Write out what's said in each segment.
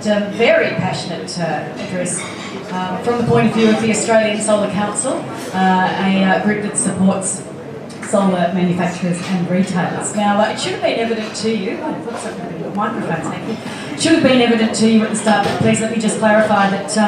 very passionate address from the point of view of the Australian Solar Council, a group that supports solar manufacturers and retailers. Now, it should have been evident to you, microphones, thank you. It should have been evident to you at the start, but please let me just clarify that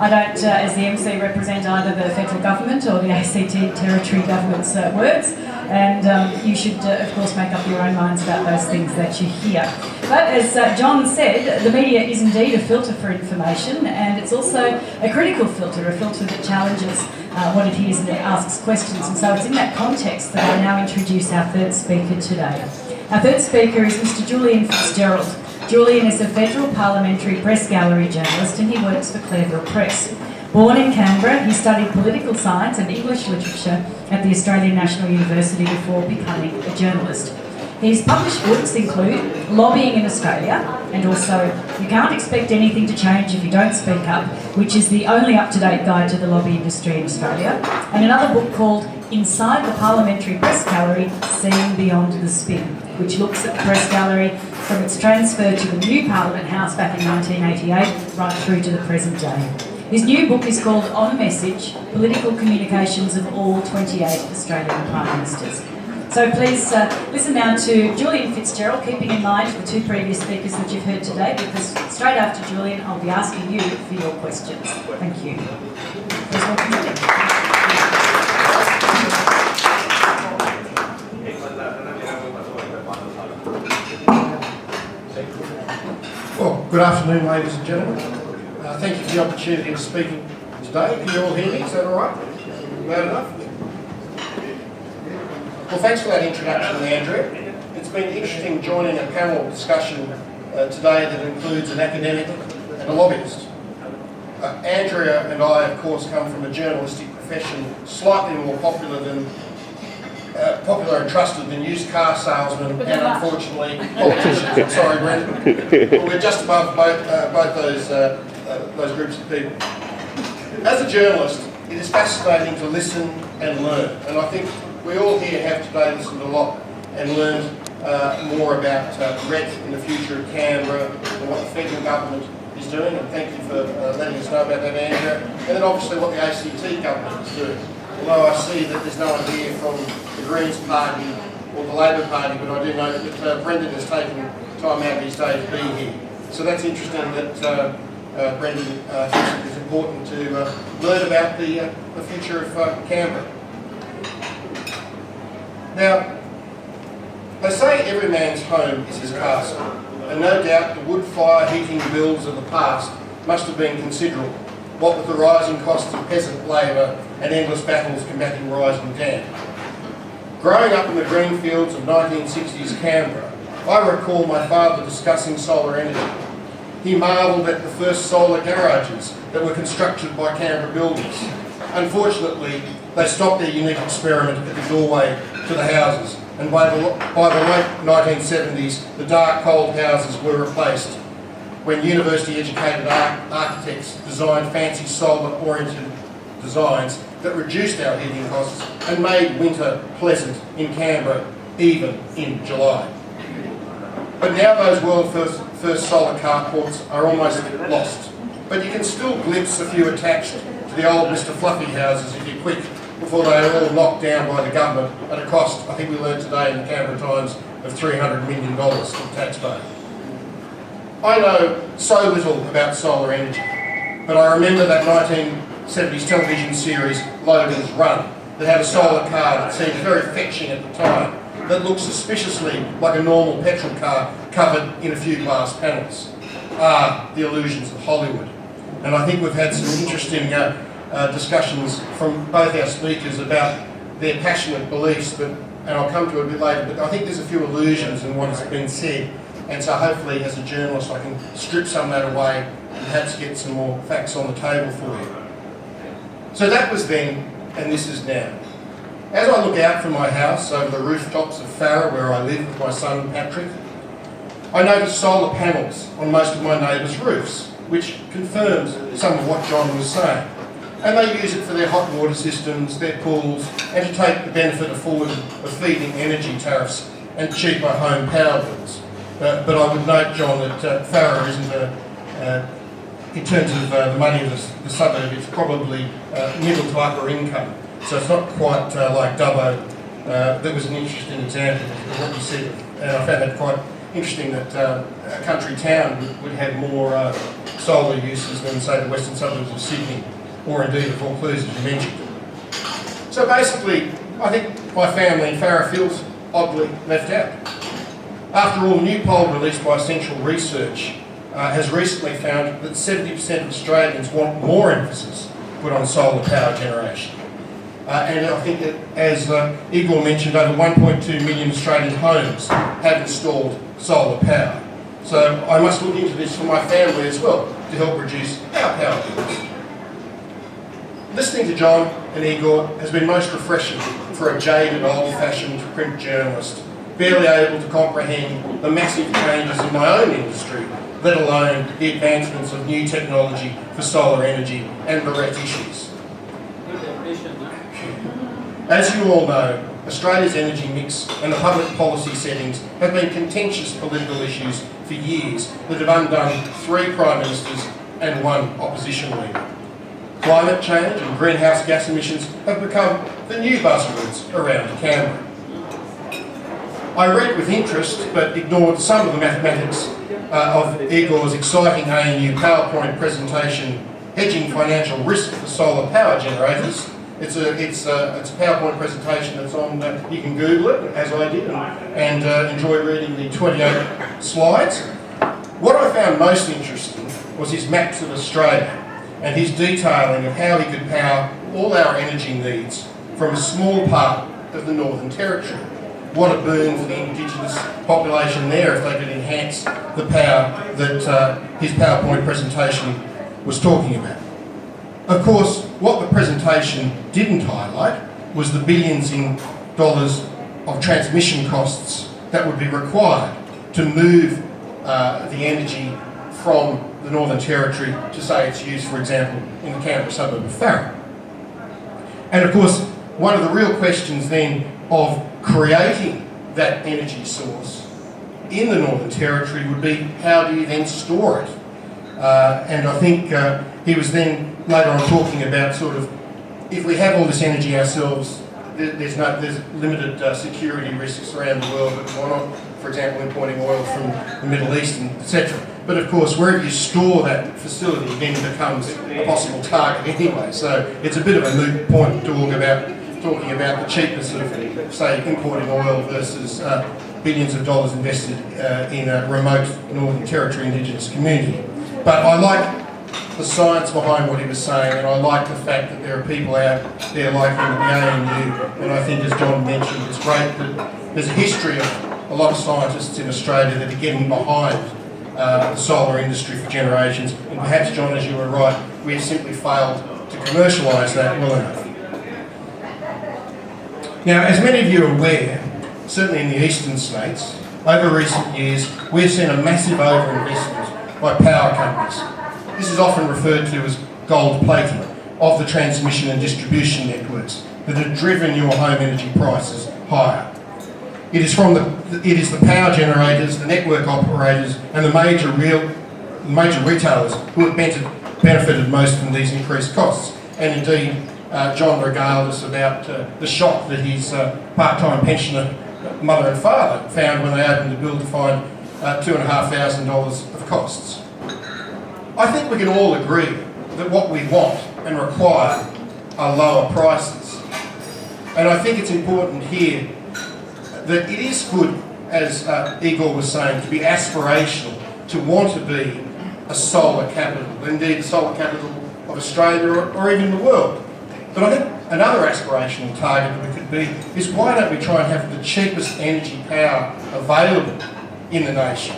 I don't, as the MC, represent either the federal government or the ACT territory government's words, and you should, of course, make up your own minds about those things that you hear. But as John said, the media is indeed a filter for information, and it's also a critical filter, a filter that challenges what it hears and it asks questions. And so it's in that context that I now introduce our third speaker today. Our third speaker is Mr. Julian Fitzgerald. Julian is a federal parliamentary press gallery journalist and he works for Claireville Press. Born in Canberra, he studied political science and English literature at the Australian National University before becoming a journalist. His published books include Lobbying in Australia and also You Can't Expect Anything to Change If You Don't Speak Up, which is the only up-to-date guide to the lobby industry in Australia, and another book called Inside the Parliamentary Press Gallery, Seeing Beyond the Spin, which looks at the press gallery from its transfer to the new Parliament House back in 1988 right through to the present day. His new book is called On Message, Political Communications of All 28 Australian Prime Ministers. So please listen now to Julian Fitzgerald, keeping in mind the two previous speakers that you've heard today, because straight after Julian, I'll be asking you for your questions. Thank you. Please welcome Julian. Well, good afternoon, ladies and gentlemen. Thank you for the opportunity of speaking today. Can you all hear me? Is that all right? Loud enough? Well, thanks for that introduction, Andrea. It's been interesting joining a panel discussion today that includes an academic and a lobbyist. Andrea and I, of course, come from a journalistic profession slightly more popular and trusted than used car salesmen and, unfortunately, politicians. Sorry, Brendan. We're just above both those groups of people. As a journalist, it is fascinating to listen and learn, and I think we all here have today listened a lot and learned more about RET in the future of Canberra and what the federal government is doing, and thank you for letting us know about that, Andrea, and then obviously what the ACT government is doing. Although I see that there's no one here from the Greens Party or the Labor Party, but I do know that Brendan has taken time out of his day to be here. So that's interesting that Brendan thinks it is important to learn about the future of Canberra. Now, they say every man's home is his castle, and no doubt the wood fire heating bills of the past must have been considerable, what with the rising costs of peasant labour and endless battles combating rising dam. Growing up in the green fields of 1960s Canberra, I recall my father discussing solar energy. He marvelled at the first solar garages that were constructed by Canberra builders. Unfortunately, they stopped their unique experiment at the doorway to the houses, and by the late 1970s, the dark, cold houses were replaced when university-educated architects designed fancy solar-oriented designs that reduced our heating costs and made winter pleasant in Canberra, even in July. But now those world first solar carports are almost lost, but you can still glimpse a few attached to the old Mr. Fluffy houses if you're quick, before they are all knocked down by the government at a cost, I think we learned today in the Canberra Times, of $300 million for the taxpayer. I know so little about solar energy, but I remember that 1970s television series, Logan's Run, that had a solar car that seemed very fetching at the time, that looked suspiciously like a normal petrol car covered in a few glass panels. The illusions of Hollywood. And I think we've had some interesting discussions from both our speakers about their passionate beliefs, and I'll come to it a bit later, but I think there's a few illusions in what has been said, and so hopefully as a journalist I can strip some of that away and perhaps get some more facts on the table for you. So that was then, and this is now. As I look out from my house over the rooftops of Farra, where I live with my son Patrick, I notice solar panels on most of my neighbours' roofs, which confirms some of what John was saying. And they use it for their hot water systems, their pools, and to take the benefit afforded of feeding energy tariffs and cheaper home power bills. But I would note, John, that Farra isn't in terms of the money of the suburb, it's probably middle to upper income. So it's not quite like Dubbo. That was an interesting example of what you said. And I found that quite interesting that a country town would have more solar uses than, say, the western suburbs of Sydney, or indeed the Vaucluse, as you mentioned. So basically, I think my family in Farrer feels oddly left out. After all, a new poll released by Essential Research has recently found that 70% of Australians want more emphasis put on solar power generation. And I think that, as Igor mentioned, over 1.2 million Australian homes have installed solar power. So I must look into this for my family as well to help reduce our power bills. Listening to John and Igor has been most refreshing for a jaded, old-fashioned print journalist, barely able to comprehend the massive changes in my own industry, let alone the advancements of new technology for solar energy and the RET issues. As you all know, Australia's energy mix and the public policy settings have been contentious political issues for years that have undone 3 Prime Ministers and 1 opposition leader. Climate change and greenhouse gas emissions have become the new buzzwords around Canberra. I read with interest, but ignored some of the mathematics of Igor's exciting ANU PowerPoint presentation, Hedging Financial Risk for Solar Power Generators. It's a PowerPoint presentation that's on, you can Google it, as I did, and enjoy reading the 28 slides. What I found most interesting was his maps of Australia and his detailing of how he could power all our energy needs from a small part of the Northern Territory. What a boon for the Indigenous population there if they could enhance the power that his PowerPoint presentation was talking about. Of course, what the presentation didn't highlight was the billions in dollars of transmission costs that would be required to move the energy from the Northern Territory to, say, its use, for example, in the Canberra suburb of Farrer. And of course, one of the real questions then of creating that energy source in the Northern Territory would be, how do you then store it? And I think he was then later on talking about sort of, if we have all this energy ourselves, there's limited security risks around the world, but why not, for example, importing oil from the Middle East, etc. But of course, wherever you store that facility then becomes a possible target anyway. So it's a bit of a moot point talking about the cheapness of, say, importing oil versus billions of dollars invested in a remote Northern Territory Indigenous community. But I like the science behind what he was saying, and I like the fact that there are people out there like him at the ANU, and I think, as John mentioned, it's great that there's a history of a lot of scientists in Australia that are getting behind the solar industry for generations, and perhaps, John, as you were right, we have simply failed to commercialise that well enough. Now, as many of you are aware, certainly in the eastern states, over recent years, we've seen a massive overinvestment by power companies. This is often referred to as gold plating of the transmission and distribution networks that have driven your home energy prices higher. It is the power generators, the network operators, and the major retailers who have benefited most from these increased costs. And indeed, John regaled us about the shock that his part-time pensioner mother and father found when they opened the bill to find $2,500 of costs. I think we can all agree that what we want and require are lower prices. And I think it's important here that it is good, as Igor was saying, to be aspirational, to want to be a solar capital, indeed the solar capital of Australia or even the world. But I think another aspirational target that we could be is, why don't we try and have the cheapest energy power available in the nation?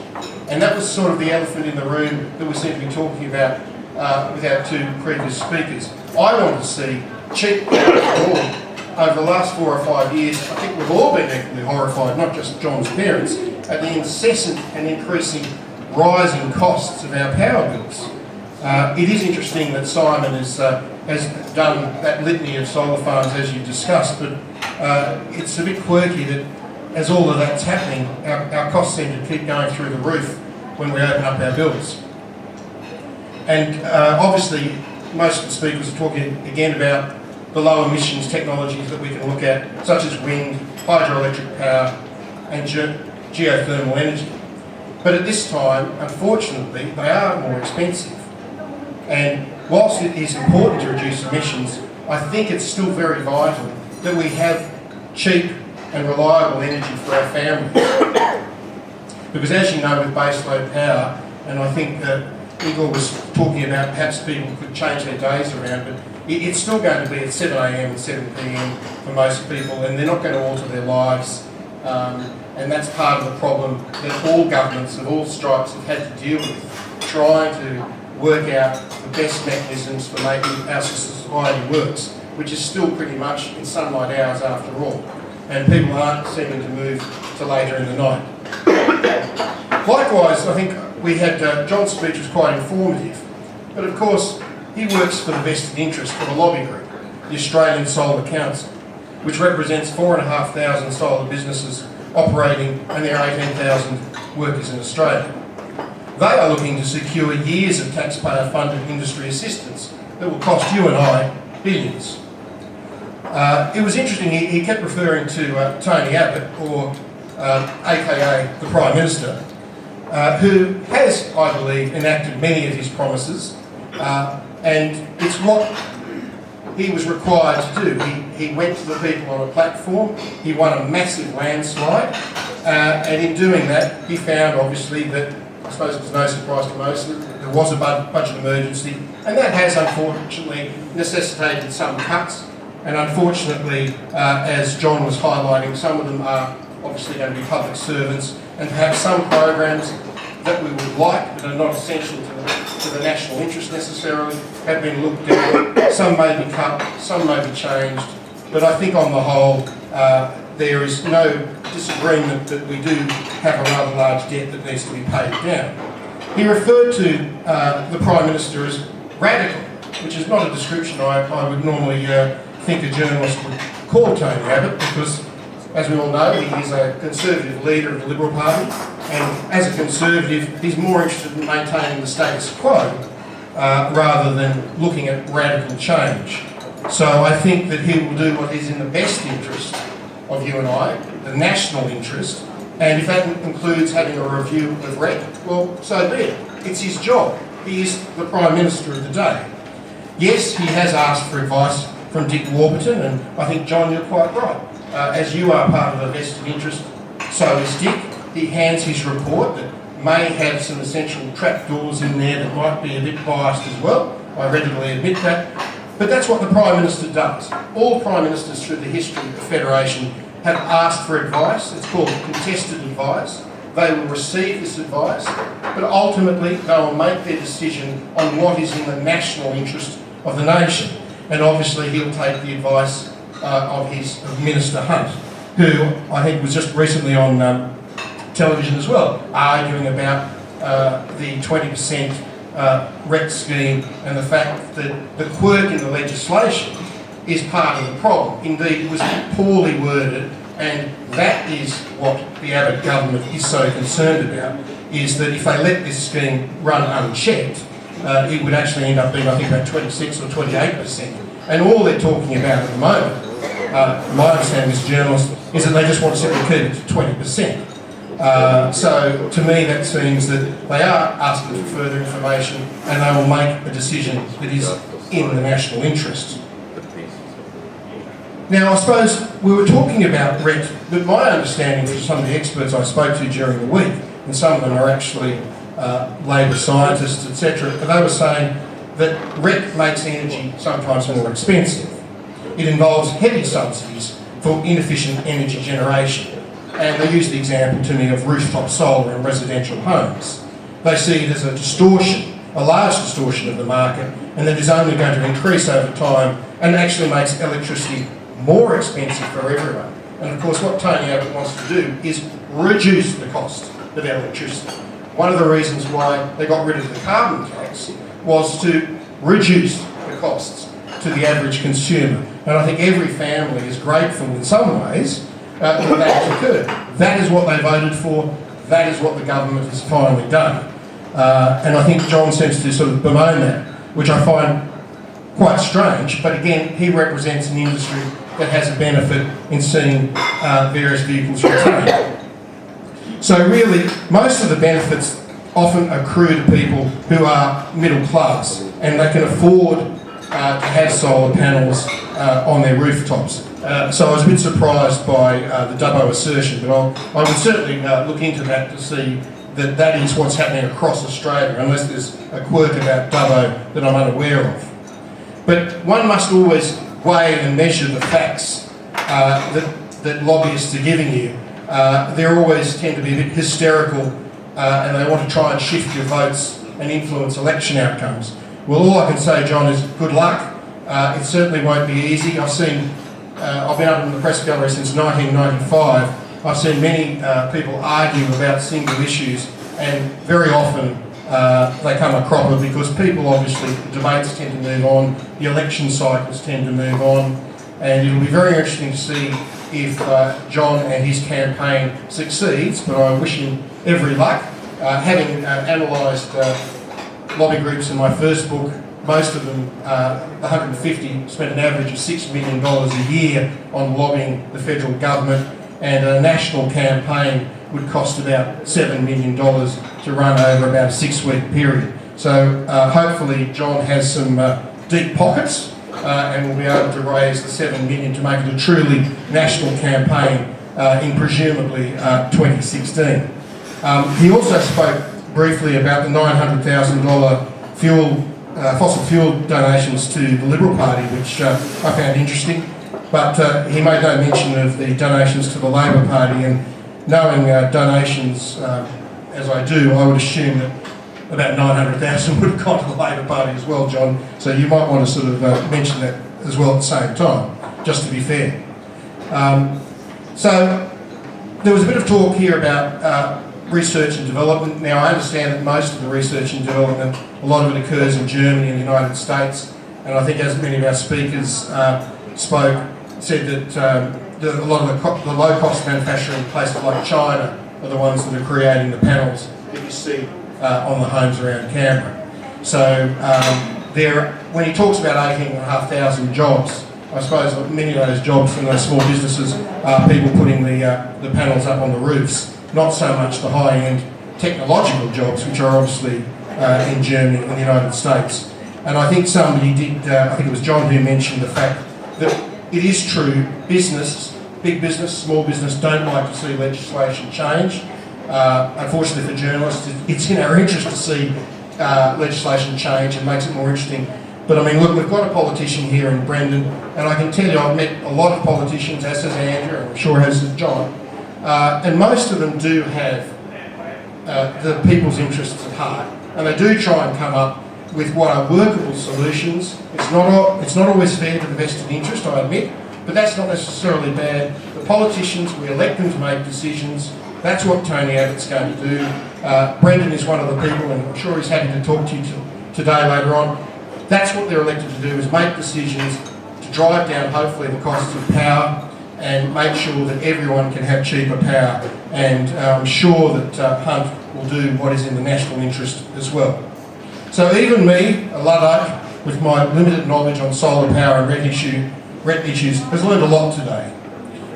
And that was sort of the elephant in the room that we seem to be talking about with our 2 previous speakers. I want to see cheap power for all. Over the last 4 or 5 years, I think we've all been equally horrified, not just John's parents, at the incessant and increasing rising costs of our power bills. It is interesting that Simon has done that litany of solar farms as you discussed, but it's a bit quirky that as all of that's happening, our costs seem to keep going through the roof when we open up our bills. And obviously, most of the speakers are talking again about the low emissions technologies that we can look at, such as wind, hydroelectric power, and geothermal energy. But at this time, unfortunately, they are more expensive. And whilst it is important to reduce emissions, I think it's still very vital that we have cheap and reliable energy for our families. Because as you know, with baseload power, and I think Igor was talking about perhaps people could change their days around, but it's still going to be at 7 a.m. and 7 p.m. for most people, and they're not going to alter their lives. And that's part of the problem that all governments of all stripes have had to deal with, trying to work out the best mechanisms for making our society works, which is still pretty much in sunlight hours after all. And people aren't seeming to move to later in the night. Likewise, I think we had John's speech was quite informative, but of course he works for the vested interest of a lobby group, the Australian Solar Council, which represents 4,500 solar businesses operating and their 18,000 workers in Australia. They are looking to secure years of taxpayer-funded industry assistance that will cost you and I billions. It was interesting, he kept referring to Tony Abbott, or aka the Prime Minister, who has, I believe, enacted many of his promises, and it's what he was required to do. He went to the people on a platform, he won a massive landslide, and in doing that, he found, obviously, that, I suppose it was no surprise to most, there was a budget emergency, and that has, unfortunately, necessitated some cuts. And unfortunately, as John was highlighting, some of them are obviously going to be public servants, and perhaps some programs that we would like but are not essential to the national interest necessarily have been looked at. Some may be cut, some may be changed, but I think on the whole there is no disagreement that we do have a rather large debt that needs to be paid down. He referred to the Prime Minister as radical, which is not a description I would normally think a journalist would call Tony Abbott, because, as we all know, he is a Conservative leader of the Liberal Party, and as a Conservative, he's more interested in maintaining the status quo rather than looking at radical change. So I think that he will do what is in the best interest of you and I, the national interest, and if that includes having a review of REC, well, so be it. It's his job. He is the Prime Minister of the day. Yes, he has asked for advice from Dick Warburton, and I think, John, you're quite right. As you are part of a vested interest, so is Dick. He hands his report that may have some essential trapdoors in there that might be a bit biased as well. I readily admit that. But that's what the Prime Minister does. All Prime Ministers through the history of the Federation have asked for advice. It's called contested advice. They will receive this advice, but ultimately they will make their decision on what is in the national interest of the nation. And obviously he'll take the advice of Minister Hunt, who I think was just recently on television as well, arguing about the 20% REC scheme and the fact that the quirk in the legislation is part of the problem. Indeed, it was poorly worded, and that is what the Abbott government is so concerned about, is that if they let this scheme run unchecked, it would actually end up being, I think, about 26 or 28%. And all they're talking about at the moment, my understanding as a journalist, is that they just want to simply keep it to 20%. So to me that seems that they are asking for further information, and they will make a decision that is in the national interest. Now, I suppose we were talking about REC, but my understanding from some of the experts I spoke to during the week, and some of them are actually labour scientists, etc., but they were saying that REC makes energy sometimes more expensive. It involves heavy subsidies for inefficient energy generation. And they use the example to me of rooftop solar in residential homes. They see it as a distortion, a large distortion of the market, and that is only going to increase over time and actually makes electricity more expensive for everyone. And of course what Tony Abbott wants to do is reduce the cost of electricity. One of the reasons why they got rid of the carbon tax was to reduce the costs to the average consumer. And I think every family is grateful in some ways that has occurred. That is what they voted for. That is what the government has finally done. And I think John seems to sort of bemoan that, which I find quite strange. But again, he represents an industry that has a benefit in seeing various vehicles retained. So really, most of the benefits often accrue to people who are middle class and they can afford to have solar panels on their rooftops. So I was a bit surprised by the Dubbo assertion, but I would certainly look into that to see that that is what's happening across Australia, unless there's a quirk about Dubbo that I'm unaware of. But one must always weigh and measure the facts that lobbyists are giving you. They always tend to be a bit hysterical and they want to try and shift your votes and influence election outcomes. Well, all I can say, John, is good luck. It certainly won't be easy. I've been up in the press gallery since 1995. I've seen many people argue about single issues, and very often they come a cropper because people, obviously, the debates tend to move on, the election cycles tend to move on, and it'll be very interesting to see if John and his campaign succeeds, but I wish him every luck. Having analysed lobby groups in my first book, most of them, 150, spent an average of $6 million a year on lobbying the federal government, and a national campaign would cost about $7 million to run over about a 6-week period. So hopefully John has some deep pockets and will be able to raise the $7 million to make it a truly national campaign in presumably 2016. He also spoke briefly about the $900,000 fossil fuel donations to the Liberal Party, which I found interesting, but he made no mention of the donations to the Labor Party, and knowing donations as I do, I would assume that about 900,000 would have gone to the Labor Party as well, John, so you might want to sort of mention that as well at the same time, just to be fair. So there was a bit of talk here about research and development. Now, I understand that most of the research and development, a lot of it occurs in Germany and the United States, and I think as many of our speakers said that a lot of the low-cost manufacturing places like China are the ones that are creating the panels that you see on the homes around Canberra. So when he talks about 18,500 jobs, I suppose many of those jobs from those small businesses are people putting the panels up on the roofs, not so much the high-end technological jobs, which are obviously in Germany and the United States. And I think somebody did, I think it was John who mentioned the fact that it is true, business, big business, small business, don't like to see legislation change. Unfortunately for journalists, it's in our interest to see legislation change and makes it more interesting. But I mean, look, we've got a politician here in Brendan, and I can tell you I've met a lot of politicians, as has Andrew, and I'm sure as has John, and most of them do have the people's interests at heart, and they do try and come up with what are workable solutions. It's not always fair to the vested interest, I admit, but that's not necessarily bad. The politicians, we elect them to make decisions. That's what Tony Abbott's going to do. Brendan is one of the people, and I'm sure he's happy to talk to you today later on. That's what they're elected to do, is make decisions to drive down, hopefully, the costs of power and make sure that everyone can have cheaper power. And I'm sure that Hunt will do what is in the national interest as well. So even me, a Luddite, with my limited knowledge on solar power and RET issues, has learned a lot today.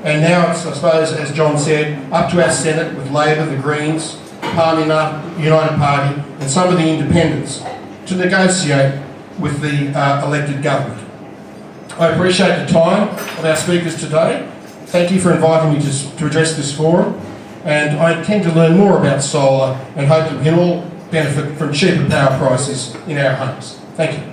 And now it's, I suppose, as John said, up to our Senate with Labor, the Greens, the Palmer United Party and some of the independents to negotiate with the elected government. I appreciate the time of our speakers today. Thank you for inviting me to address this forum, and I intend to learn more about solar and hope that we can all benefit from cheaper power prices in our homes. Thank you.